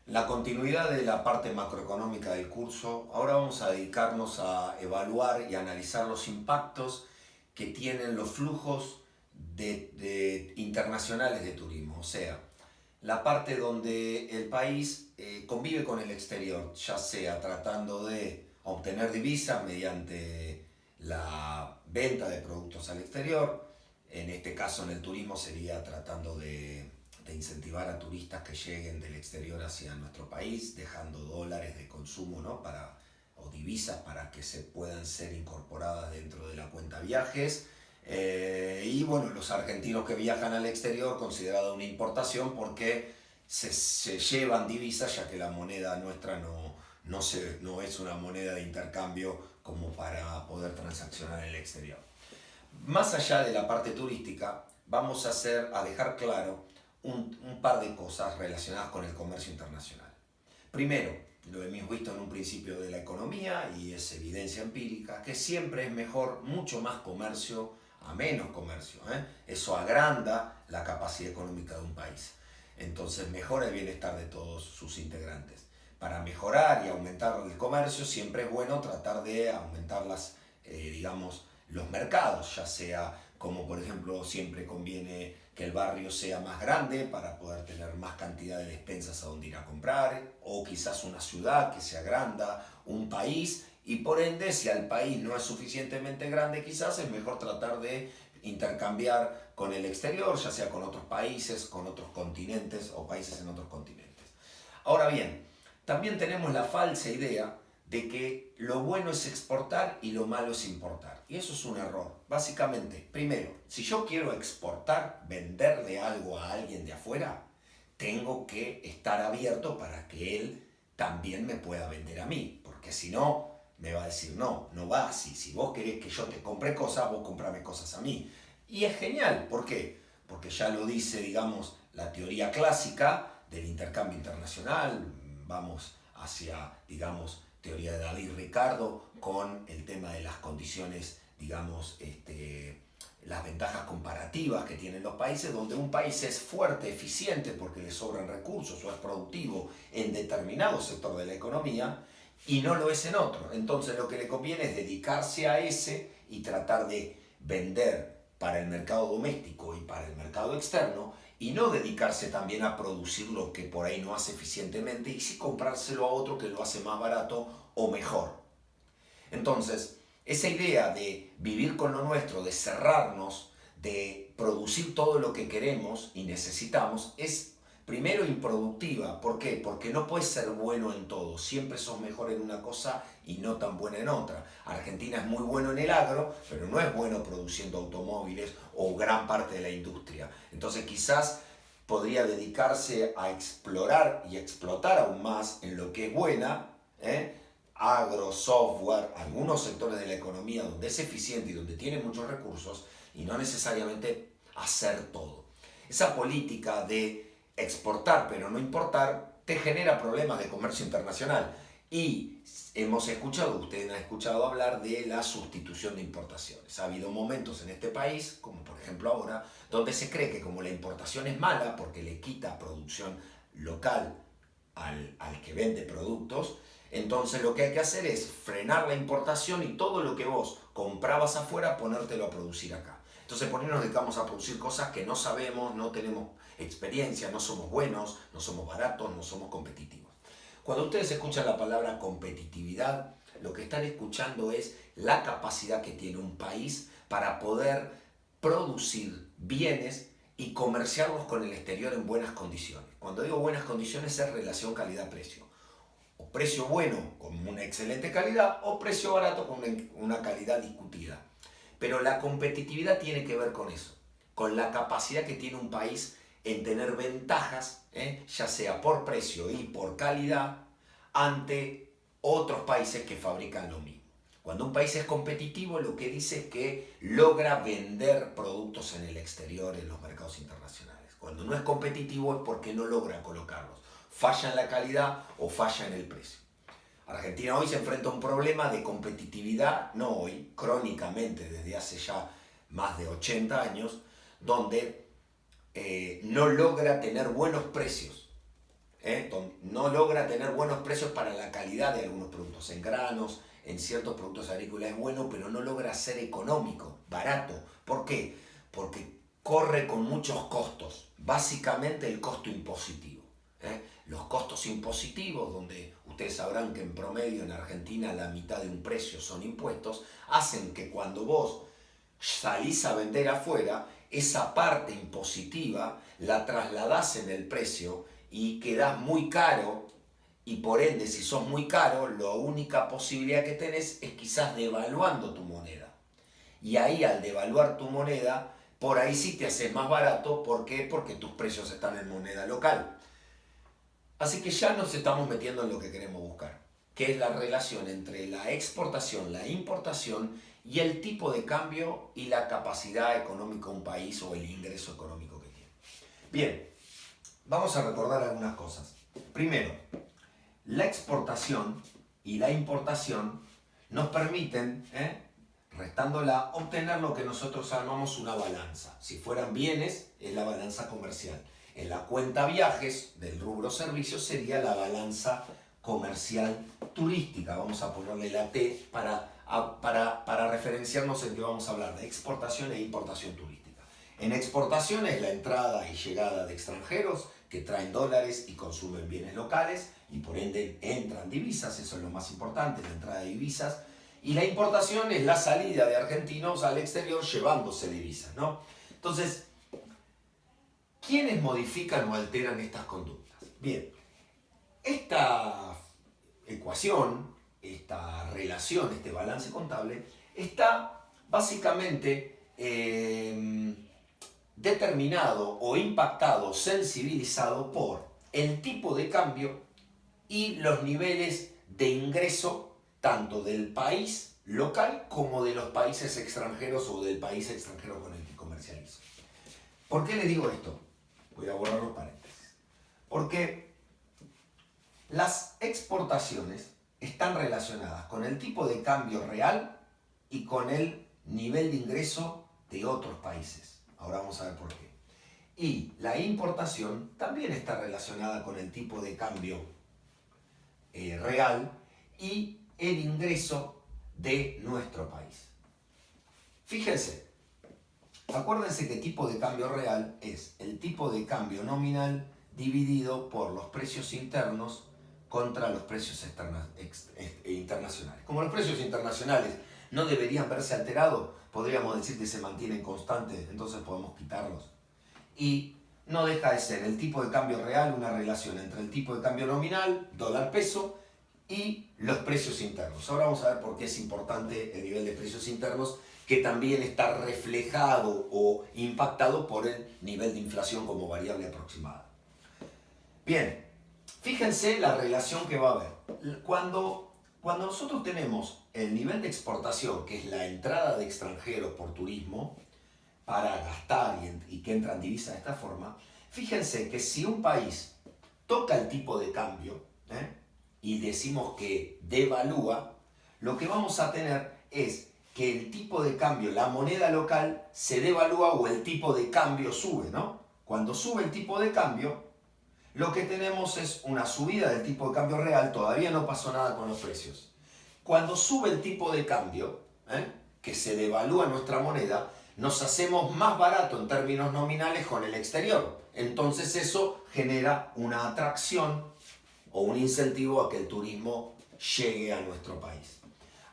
La continuidad de la parte macroeconómica del curso, ahora vamos a dedicarnos a evaluar y analizar los impactos que tienen los flujos internacionales de turismo, o sea, la parte donde el país convive con el exterior, ya sea tratando de obtener divisas mediante la venta de productos al exterior, en este caso en el turismo sería tratando de incentivar a turistas que lleguen del exterior hacia nuestro país, dejando dólares de consumo, ¿no? O divisas para que se puedan ser incorporadas dentro de la cuenta viajes. Y bueno, los argentinos que viajan al exterior, considerada una importación porque se llevan divisas, ya que la moneda nuestra no es una moneda de intercambio como para poder transaccionar en el exterior. Más allá de la parte turística, vamos a dejar claro un par de cosas relacionadas con el comercio internacional. Primero, lo hemos visto en un principio de la economía y es evidencia empírica, que siempre es mejor mucho más comercio a menos comercio. Eso agranda la capacidad económica de un país. Entonces mejora el bienestar de todos sus integrantes. Para mejorar y aumentar el comercio siempre es bueno tratar de aumentar digamos, los mercados, ya sea como por ejemplo siempre conviene que el barrio sea más grande para poder tener más cantidad de despensas a donde ir a comprar, o quizás una ciudad que se agranda, un país, y por ende si el país no es suficientemente grande quizás es mejor tratar de intercambiar con el exterior, ya sea con otros países, con otros continentes o países en otros continentes. Ahora bien, también tenemos la falsa idea de que lo bueno es exportar y lo malo es importar. Y eso es un error. Básicamente, primero, si yo quiero exportar, venderle algo a alguien de afuera, tengo que estar abierto para que él también me pueda vender a mí. Porque si no, me va a decir, no, no va así. Si vos querés que yo te compre cosas, vos comprame cosas a mí. Y es genial. ¿Por qué? Porque ya lo dice, digamos, la teoría clásica del intercambio internacional. Vamos hacia, digamos, teoría de David Ricardo con el tema de las condiciones, digamos, las ventajas comparativas que tienen los países, donde un país es fuerte, eficiente, porque le sobran recursos o es productivo en determinado sector de la economía y no lo es en otro. Entonces lo que le conviene es dedicarse a ese y tratar de vender para el mercado doméstico y para el mercado externo y no dedicarse también a producir lo que por ahí no hace eficientemente y sí comprárselo a otro que lo hace más barato o mejor. Entonces, esa idea de vivir con lo nuestro, de cerrarnos, de producir todo lo que queremos y necesitamos, es primero improductiva. ¿Por qué? Porque no puedes ser bueno en todo. Siempre sos mejor en una cosa y no tan buena en otra. Argentina es muy bueno en el agro, pero no es bueno produciendo automóviles o gran parte de la industria. Entonces quizás podría dedicarse a explorar y explotar aún más en lo que es buena, agro, software, algunos sectores de la economía donde es eficiente y donde tiene muchos recursos y no necesariamente hacer todo. Esa política de exportar pero no importar te genera problemas de comercio internacional y hemos escuchado, ustedes han escuchado hablar de la sustitución de importaciones. Ha habido momentos en este país, como por ejemplo ahora, donde se cree que como la importación es mala porque le quita producción local al que vende productos, entonces lo que hay que hacer es frenar la importación y todo lo que vos comprabas afuera, ponértelo a producir acá. Entonces por ahí nos dedicamos a producir cosas que no sabemos, no tenemos experiencia, no somos buenos, no somos baratos, no somos competitivos. Cuando ustedes escuchan la palabra competitividad, lo que están escuchando es la capacidad que tiene un país para poder producir bienes y comerciarlos con el exterior en buenas condiciones. Cuando digo buenas condiciones es relación calidad-precio. O precio bueno con una excelente calidad o precio barato con una calidad discutida. Pero la competitividad tiene que ver con eso, con la capacidad que tiene un país en tener ventajas, ya sea por precio y por calidad, ante otros países que fabrican lo mismo. Cuando un país es competitivo, lo que dice es que logra vender productos en el exterior, en los mercados internacionales. Cuando no es competitivo es porque no logra colocarlos. Falla en la calidad o falla en el precio. Argentina hoy se enfrenta a un problema de competitividad, no hoy, crónicamente desde hace ya más de 80 años, donde no logra tener buenos precios, no logra tener buenos precios para la calidad de algunos productos. En granos, en ciertos productos agrícolas es bueno, pero no logra ser económico, barato. ¿Por qué? Porque corre con muchos costos. Básicamente el costo impositivo. Los costos impositivos, donde ustedes sabrán que en promedio en Argentina la mitad de un precio son impuestos, hacen que cuando vos salís a vender afuera, esa parte impositiva la trasladás en el precio y quedás muy caro, y por ende si sos muy caro, la única posibilidad que tenés es quizás devaluando tu moneda. Y ahí al devaluar tu moneda, por ahí sí te haces más barato. ¿Por qué? Porque tus precios están en moneda local. Así que ya nos estamos metiendo en lo que queremos buscar, que es la relación entre la exportación, la importación y el tipo de cambio y la capacidad económica de un país o el ingreso económico que tiene. Bien, vamos a recordar algunas cosas. Primero, la exportación y la importación nos permiten, restándola, obtener lo que nosotros llamamos una balanza. Si fueran bienes, es la balanza comercial. En la cuenta viajes del rubro servicios sería la balanza comercial turística. Vamos a ponerle la T para referenciarnos en que vamos a hablar de exportación e importación turística. En exportación es la entrada y llegada de extranjeros que traen dólares y consumen bienes locales y por ende entran divisas, eso es lo más importante, la entrada de divisas. Y la importación es la salida de argentinos al exterior llevándose divisas, ¿no? Entonces, ¿quiénes modifican o alteran estas conductas? Bien, esta ecuación, esta relación, este balance contable, está básicamente determinado o impactado, sensibilizado por el tipo de cambio y los niveles de ingreso tanto del país local como de los países extranjeros o del país extranjero con el que comercializo. ¿Por qué les digo esto? Voy a borrar los paréntesis. Porque las exportaciones están relacionadas con el tipo de cambio real y con el nivel de ingreso de otros países. Ahora vamos a ver por qué. Y la importación también está relacionada con el tipo de cambio real y el ingreso de nuestro país. Fíjense, acuérdense que tipo de cambio real es el tipo de cambio nominal dividido por los precios internos contra los precios internacionales. Como los precios internacionales no deberían verse alterados, podríamos decir que se mantienen constantes, entonces podemos quitarlos. Y no deja de ser el tipo de cambio real una relación entre el tipo de cambio nominal, dólar-peso, y los precios internos. Ahora vamos a ver por qué es importante el nivel de precios internos, que también está reflejado o impactado por el nivel de inflación como variable aproximada. Bien, fíjense la relación que va a haber. Cuando nosotros tenemos el nivel de exportación, que es la entrada de extranjeros por turismo, para gastar y que entran divisas de esta forma, fíjense que si un país toca el tipo de cambio, y decimos que devalúa, lo que vamos a tener es que el tipo de cambio, la moneda local, se devalúa o el tipo de cambio sube, ¿no? Cuando sube el tipo de cambio, lo que tenemos es una subida del tipo de cambio real, todavía no pasó nada con los precios. Cuando sube el tipo de cambio, que se devalúa nuestra moneda, nos hacemos más barato en términos nominales con el exterior. Entonces eso genera una atracción o un incentivo a que el turismo llegue a nuestro país.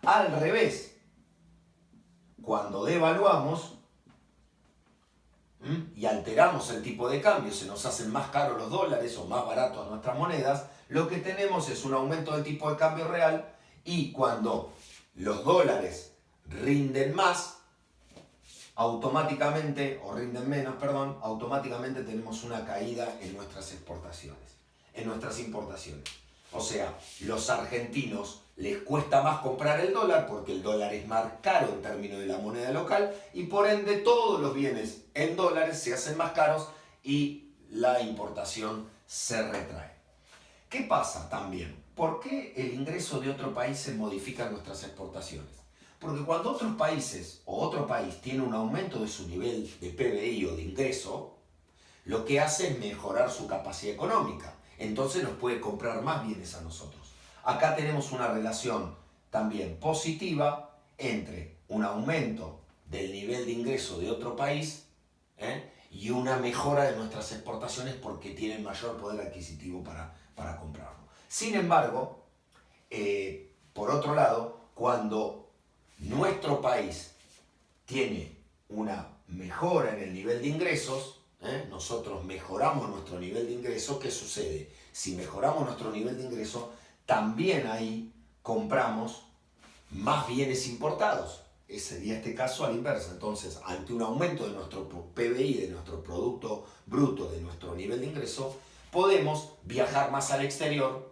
Al revés, cuando devaluamos y alteramos el tipo de cambio, se nos hacen más caros los dólares o más baratos nuestras monedas, lo que tenemos es un aumento del tipo de cambio real y cuando los dólares rinden más, automáticamente, o rinden menos, perdón, automáticamente tenemos una caída en nuestras exportaciones, en nuestras importaciones. O sea, los argentinos les cuesta más comprar el dólar porque el dólar es más caro en términos de la moneda local y por ende todos los bienes en dólares se hacen más caros y la importación se retrae. ¿Qué pasa también? ¿Por qué el ingreso de otro país se modifica en nuestras exportaciones? Porque cuando otros países o otro país tiene un aumento de su nivel de PBI o de ingreso, lo que hace es mejorar su capacidad económica. entonces nos puede comprar más bienes a nosotros. Acá tenemos una relación también positiva entre un aumento del nivel de ingreso de otro país y una mejora de nuestras exportaciones porque tienen mayor poder adquisitivo para comprarlo. Sin embargo, por otro lado, cuando nuestro país tiene una mejora en el nivel de ingresos, nosotros mejoramos nuestro nivel de ingreso, ¿qué sucede? Si mejoramos nuestro nivel de ingreso, también ahí compramos más bienes importados. Ese sería este caso a la inversa. Entonces, ante un aumento de nuestro PBI, de nuestro Producto Bruto, de nuestro nivel de ingreso, podemos viajar más al exterior,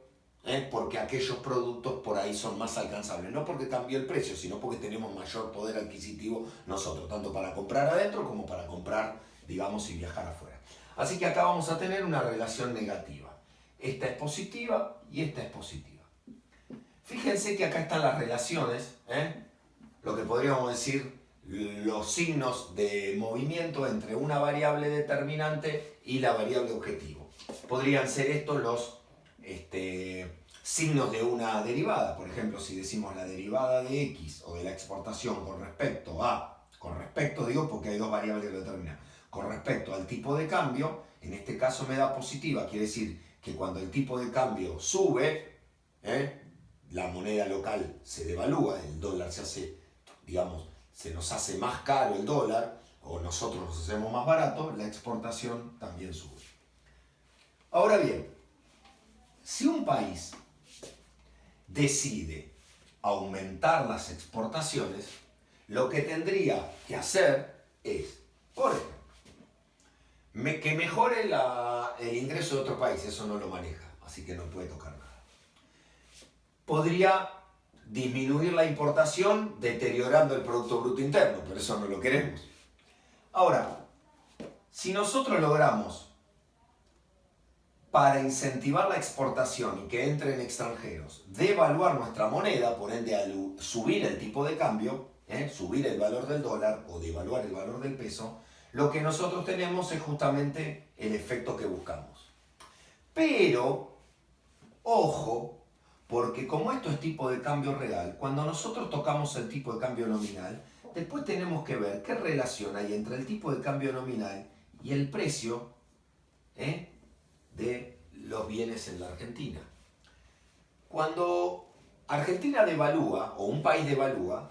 porque aquellos productos por ahí son más alcanzables. No porque cambie el precio, sino porque tenemos mayor poder adquisitivo nosotros, tanto para comprar adentro como para comprar, digamos, y viajar afuera. Así que acá vamos a tener una relación negativa. Esta es positiva y esta es positiva. Fíjense que acá están las relaciones, lo que podríamos decir los signos de movimiento entre una variable determinante y la variable objetivo. Podrían ser estos los signos de una derivada. Por ejemplo, si decimos la derivada de X o de la exportación con respecto digo porque hay dos variables que lo determinan, con respecto al tipo de cambio, en este caso me da positiva, quiere decir que cuando el tipo de cambio sube, la moneda local se devalúa, el dólar se hace, digamos, se nos hace más caro el dólar, o nosotros nos hacemos más barato, la exportación también sube. Ahora bien, si un país decide aumentar las exportaciones, lo que tendría que hacer es, por ejemplo, que mejore el ingreso de otro país, eso no lo maneja, así que no puede tocar nada. Podría disminuir la importación deteriorando el Producto Bruto Interno, pero eso no lo queremos. Ahora, si nosotros logramos, para incentivar la exportación y que entren extranjeros, devaluar nuestra moneda, por ende al subir el tipo de cambio, subir el valor del dólar o devaluar el valor del peso, lo que nosotros tenemos es justamente el efecto que buscamos. Pero, ojo, porque como esto es tipo de cambio real, cuando nosotros tocamos el tipo de cambio nominal, después tenemos que ver qué relación hay entre el tipo de cambio nominal y el precio de los bienes en la Argentina. Cuando Argentina devalúa, o un país devalúa,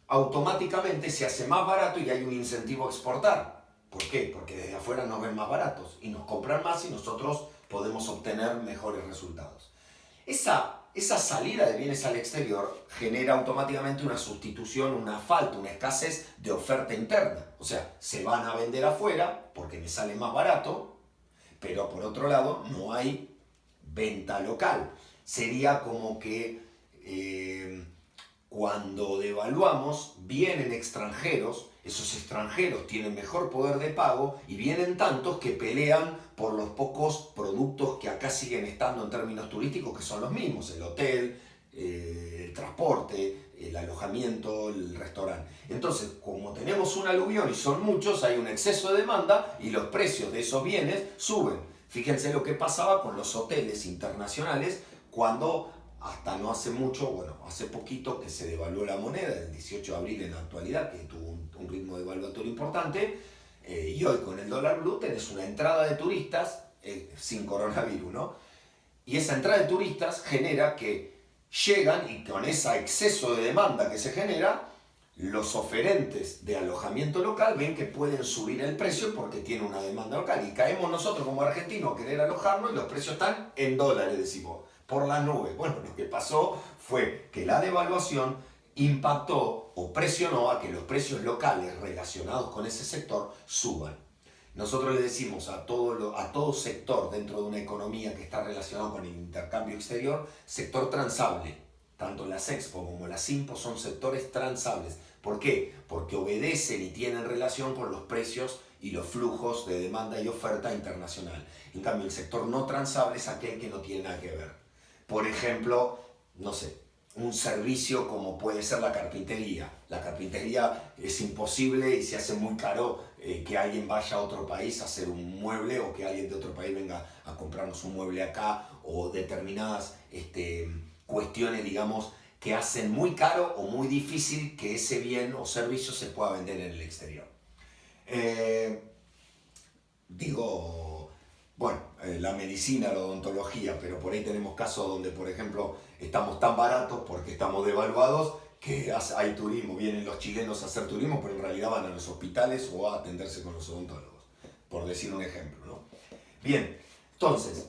automáticamente se hace más barato y hay un incentivo a exportar. ¿Por qué? Porque desde afuera nos ven más baratos y nos compran más y nosotros podemos obtener mejores resultados. Esa salida de bienes al exterior genera automáticamente una sustitución, una falta, una escasez de oferta interna. O sea, se van a vender afuera porque me sale más barato, pero por otro lado no hay venta local. Sería como que cuando devaluamos vienen extranjeros, esos extranjeros tienen mejor poder de pago y vienen tantos que pelean por los pocos productos que acá siguen estando en términos turísticos, que son los mismos, el hotel, el transporte, el alojamiento, el restaurante. Entonces, como tenemos un aluvión y son muchos, hay un exceso de demanda y los precios de esos bienes suben. Fíjense lo que pasaba con los hoteles internacionales cuando hasta no hace mucho, bueno, hace poquito que se devaluó la moneda, el 18 de abril en la actualidad, que tuvo un ritmo devaluatorio importante, y hoy con el dólar blue tenés una entrada de turistas sin coronavirus, ¿no? Y esa entrada de turistas genera que llegan y con ese exceso de demanda que se genera, los oferentes de alojamiento local ven que pueden subir el precio porque tiene una demanda local. Y caemos nosotros como argentinos a querer alojarnos y los precios están en dólares, decimos, por las nubes. Bueno, lo que pasó fue que la devaluación impactó o presionó a que los precios locales relacionados con ese sector suban. Nosotros le decimos a todo sector dentro de una economía que está relacionado con el intercambio exterior, sector transable. Tanto las Expo como las Impo son sectores transables. ¿Por qué? Porque obedecen y tienen relación con los precios y los flujos de demanda y oferta internacional. En cambio, el sector no transable es aquel que no tiene nada que ver. Por ejemplo, no sé, un servicio como puede ser la carpintería. La carpintería es imposible y se hace muy caro que alguien vaya a otro país a hacer un mueble o que alguien de otro país venga a comprarnos un mueble acá o determinadas cuestiones, digamos, que hacen muy caro o muy difícil que ese bien o servicio se pueda vender en el exterior. La medicina, la odontología, pero por ahí tenemos casos donde, por ejemplo, estamos tan baratos porque estamos devaluados que hay turismo, vienen los chilenos a hacer turismo, pero en realidad van a los hospitales o a atenderse con los odontólogos, por decir un ejemplo, ¿no? Bien, entonces,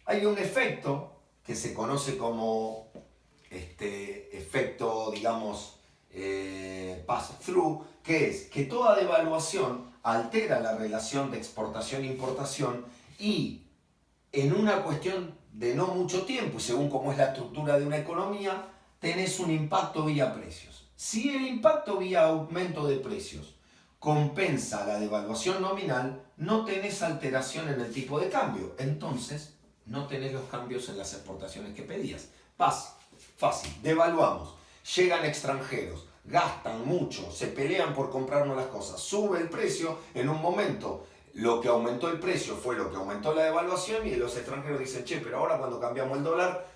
hay un efecto que se conoce como efecto, digamos, pass-through, que es que toda devaluación altera la relación de exportación-importación y en una cuestión de no mucho tiempo, y según cómo es la estructura de una economía, tenés un impacto vía precios. Si el impacto vía aumento de precios compensa la devaluación nominal, no tenés alteración en el tipo de cambio. Entonces, no tenés los cambios en las exportaciones que pedías. Fácil, devaluamos, llegan extranjeros, gastan mucho, se pelean por comprarnos las cosas, sube el precio, en un momento lo que aumentó el precio fue lo que aumentó la devaluación y los extranjeros dicen, che, pero ahora cuando cambiamos el dólar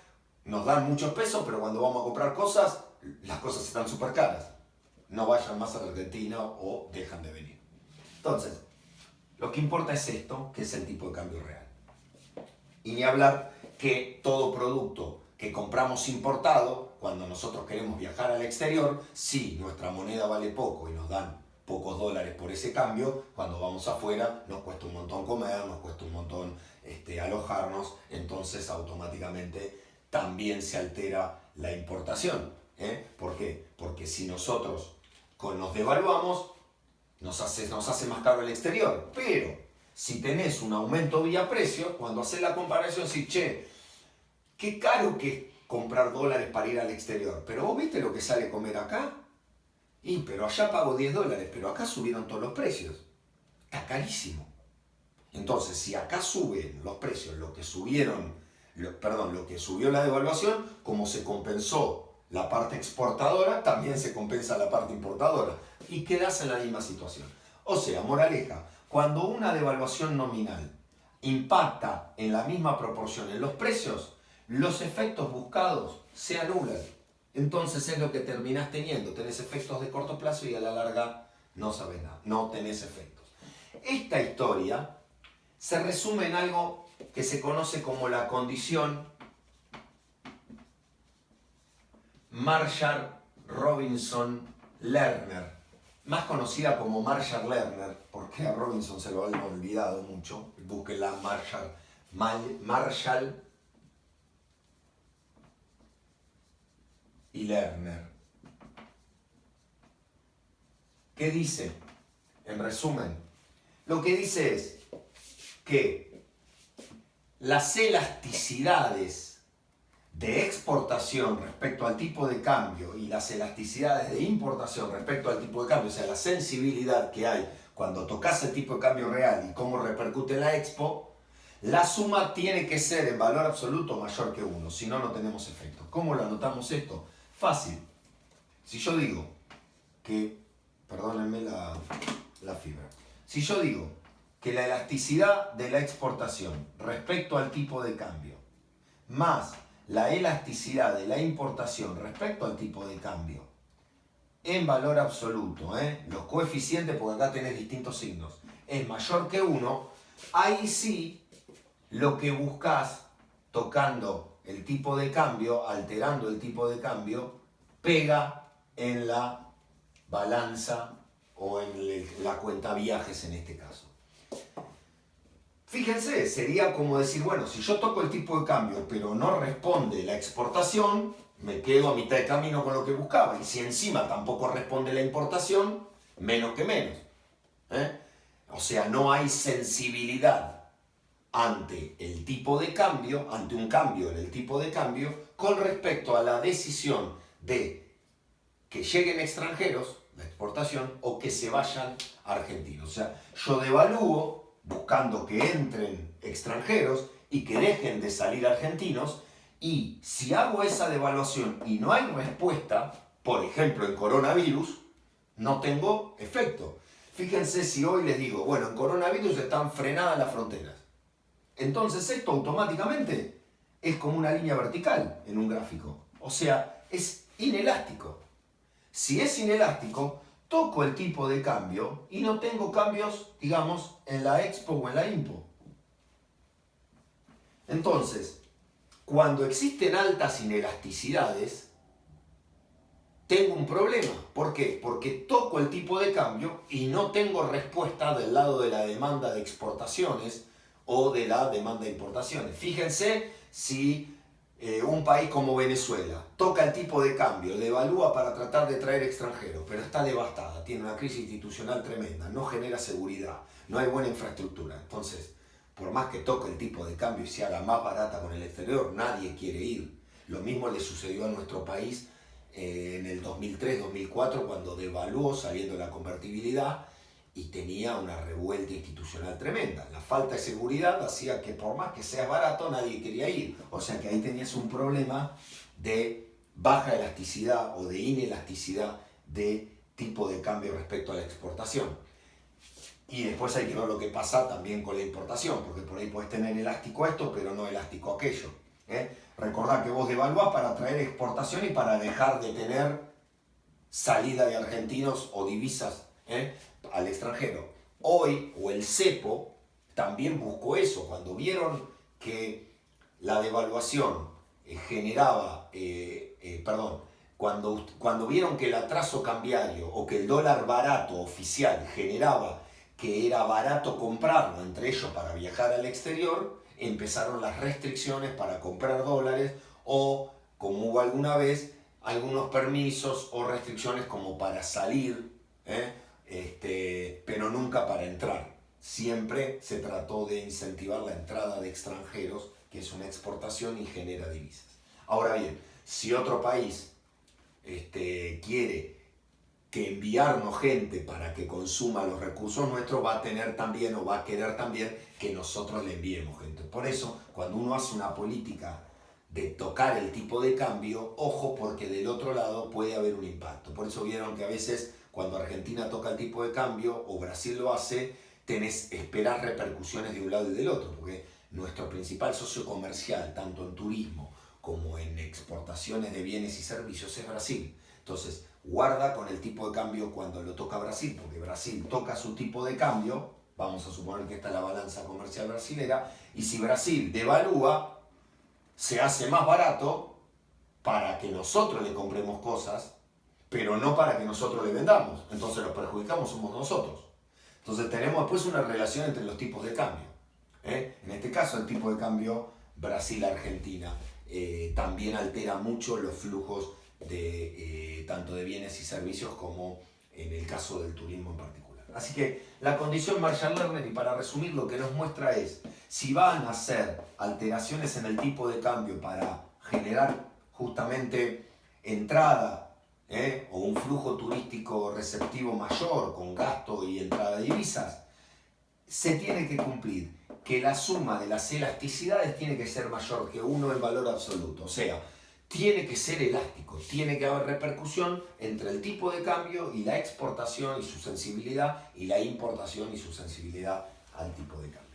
nos dan muchos pesos, pero cuando vamos a comprar cosas, las cosas están súper caras. No vayan más a la Argentina o dejan de venir. Entonces, lo que importa es esto, que es el tipo de cambio real. Y ni hablar que todo producto que compramos importado, cuando nosotros queremos viajar al exterior, si nuestra moneda vale poco y nos dan pocos dólares por ese cambio, cuando vamos afuera nos cuesta un montón comer, nos cuesta un montón alojarnos, entonces automáticamente también se altera la importación. ¿Por qué? Porque si nosotros nos devaluamos, nos hace más caro el exterior, pero si tenés un aumento vía precio, cuando haces la comparación, decís, che, qué caro que es comprar dólares para ir al exterior, pero vos viste lo que sale comer acá. Pero allá pago 10 dólares, pero acá subieron todos los precios. Está carísimo. Entonces, si acá suben los precios, lo que subió la devaluación, como se compensó la parte exportadora, también se compensa la parte importadora. Y quedás en la misma situación. O sea, moraleja, cuando una devaluación nominal impacta en la misma proporción en los precios, los efectos buscados se anulan. Entonces es lo que terminás teniendo. Tenés efectos de corto plazo y a la larga no sabés nada. No tenés efectos. Esta historia se resume en algo que se conoce como la condición Marshall-Robinson-Lerner. Más conocida como Marshall-Lerner, porque a Robinson se lo habían olvidado mucho. Búsquenla, Marshall y Lerner. ¿Qué dice? En resumen, lo que dice es que las elasticidades de exportación respecto al tipo de cambio y las elasticidades de importación respecto al tipo de cambio, o sea, la sensibilidad que hay cuando tocas el tipo de cambio real y cómo repercute en la expo, la suma tiene que ser en valor absoluto mayor que 1, si no, no tenemos efecto. ¿Cómo lo anotamos esto? Fácil. Si yo digo que, perdónenme la fibra, si yo digo que la elasticidad de la exportación respecto al tipo de cambio más la elasticidad de la importación respecto al tipo de cambio en valor absoluto, los coeficientes, porque acá tenés distintos signos, es mayor que 1, ahí sí lo que buscas tocando el tipo de cambio, alterando el tipo de cambio, pega en la balanza o en la cuenta viajes en este caso. Fíjense, sería como decir, bueno, si yo toco el tipo de cambio pero no responde la exportación, me quedo a mitad de camino con lo que buscaba. Y si encima tampoco responde la importación, menos que menos. O sea, no hay sensibilidad ante el tipo de cambio, ante un cambio en el tipo de cambio, con respecto a la decisión de que lleguen extranjeros, la exportación, o que se vayan argentinos. O sea, yo devalúo buscando que entren extranjeros y que dejen de salir argentinos, Y si hago esa devaluación y no hay respuesta, por ejemplo en coronavirus, no tengo efecto. Fíjense si hoy les digo, bueno, en coronavirus están frenadas las fronteras. Entonces esto automáticamente es como una línea vertical en un gráfico. O sea, es inelástico. Si es inelástico, toco el tipo de cambio y no tengo cambios, digamos, en la expo o en la impo. Entonces, cuando existen altas inelasticidades, tengo un problema. ¿Por qué? Porque toco el tipo de cambio y no tengo respuesta del lado de la demanda de exportaciones o de la demanda de importaciones. Fíjense si un país como Venezuela toca el tipo de cambio, devalúa para tratar de traer extranjeros, pero está devastada, tiene una crisis institucional tremenda, no genera seguridad, no hay buena infraestructura. Entonces, por más que toque el tipo de cambio y se haga más barata con el exterior, nadie quiere ir. Lo mismo le sucedió a nuestro país en el 2003-2004 cuando devaluó saliendo la convertibilidad y tenía una revuelta institucional tremenda. La falta de seguridad hacía que por más que sea barato nadie quería ir. O sea que ahí tenías un problema de baja elasticidad o de inelasticidad de tipo de cambio respecto a la exportación. Y después hay que ver lo que pasa también con la importación, porque por ahí puedes tener elástico esto, pero no elástico aquello. Recordad que vos devaluás para atraer exportación y para dejar de tener salida de argentinos o divisas al extranjero. Hoy, o el cepo, también buscó eso. Cuando vieron que la devaluación generaba, cuando vieron que el atraso cambiario o que el dólar barato oficial generaba que era barato comprarlo, entre ellos para viajar al exterior, empezaron las restricciones para comprar dólares o, como hubo alguna vez, algunos permisos o restricciones como para salir, pero nunca para entrar. Siempre se trató de incentivar la entrada de extranjeros, que es una exportación y genera divisas. Ahora bien, si otro país quiere que enviarnos gente para que consuma los recursos nuestros, va a tener también o va a querer también que nosotros le enviemos gente. Por eso, cuando uno hace una política de tocar el tipo de cambio, ojo, porque del otro lado puede haber un impacto. Por eso vieron que a veces cuando Argentina toca el tipo de cambio o Brasil lo hace, esperar repercusiones de un lado y del otro, porque nuestro principal socio comercial, tanto en turismo como en exportaciones de bienes y servicios, es Brasil. Entonces, guarda con el tipo de cambio cuando lo toca Brasil, porque Brasil toca su tipo de cambio, vamos a suponer que está la balanza comercial brasilera, y si Brasil devalúa, se hace más barato para que nosotros le compremos cosas, pero no para que nosotros le vendamos. Entonces los perjudicamos somos nosotros. Entonces tenemos después una relación entre los tipos de cambio. En este caso el tipo de cambio Brasil-Argentina también altera mucho los flujos tanto de bienes y servicios como en el caso del turismo en particular. Así que la condición Marshall-Lerner, y para resumir, lo que nos muestra es si van a hacer alteraciones en el tipo de cambio para generar justamente entrada o un flujo turístico receptivo mayor con gasto y entrada de divisas, se tiene que cumplir que la suma de las elasticidades tiene que ser mayor que 1 en valor absoluto. O sea, tiene que ser elástico, tiene que haber repercusión entre el tipo de cambio y la exportación y su sensibilidad y la importación y su sensibilidad al tipo de cambio.